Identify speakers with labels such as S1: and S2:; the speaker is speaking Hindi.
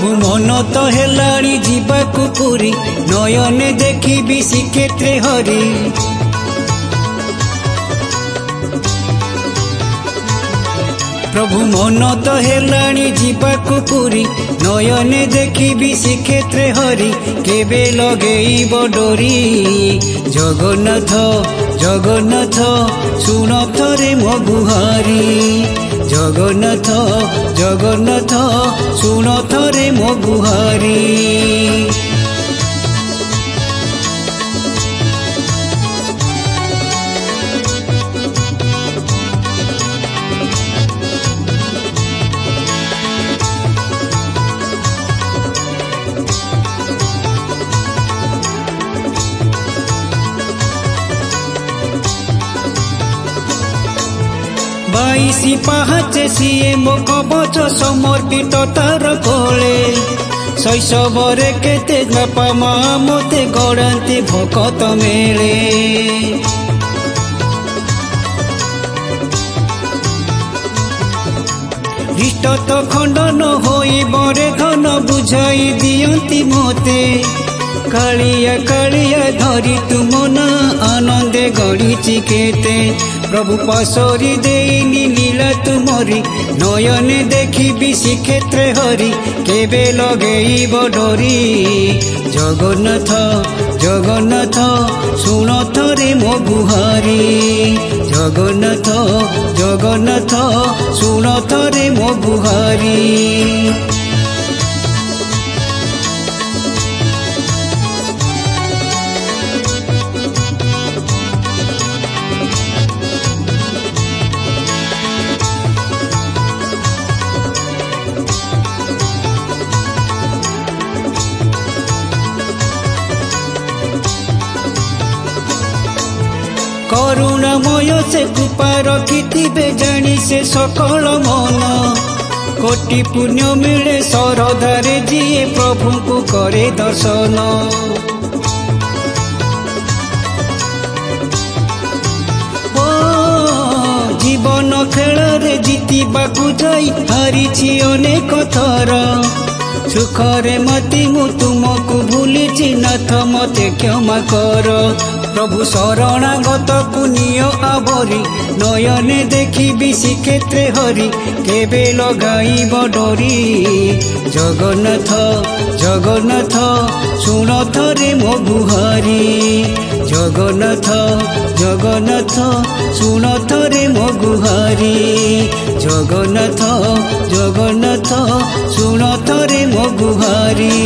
S1: प्रभु मन तो हेलाणी जीवाकु पुरी नयने देखिबी श्रीक्षेत्रे हरि। प्रभु मन तो हेलाणी जीवाकु पुरी नयने देखिबी श्रीक्षेत्रे हरि। केबे लगेइब डोरी जगन्नाथ जगन्नाथ सुन थरे मो गुहारी। जगन्नाथ जगन्नाथ सुन थरे मो गुहारी। बाईसी पाहाचे सीए मो कवच समर्पित तार कोले। शैशवरे केते बापा मा मते गड़ाती भकत मेले। इष्ट तो खंडन होई बरे घन बुझाई दियंती मते। कालिया कालिया धरी तुम ना आनंदे गढ़ी केते। प्रभु पासरी देनी लीला तुमरी नयने देखिबी श्रीक्षेत्रे हरि। केबे लगेइब डोरी जगन्नाथ जगन्नाथ सुन थरे मो गुहारी। जगन्नाथ जगन्नाथ सुन थरे मो गुहारी। करुणामय से कृपा रखिथिबे जानी से सकल मन। कोटि पुण्य मिले सरदारे जिए प्रभु को करे दर्शन। ओ जीवन खेल रे जीतिबाकु जाई हारिछि अनेक थर। सुखरे मति मु तुमको भूलिछि नाथ मते क्षमा कर। प्रभु शरणागत पुनिय आवरी नयने देखिबी श्रीक्षेत्रे हरि। केबे लगाइब डोरी जगन्नाथ जगन्नाथ सुन थरे मो गुहारी। जगन्नाथ जगन्नाथ सुन थरे मो गुहारी। जगन्नाथ जगन्नाथ सुन थरे मो गुहारी।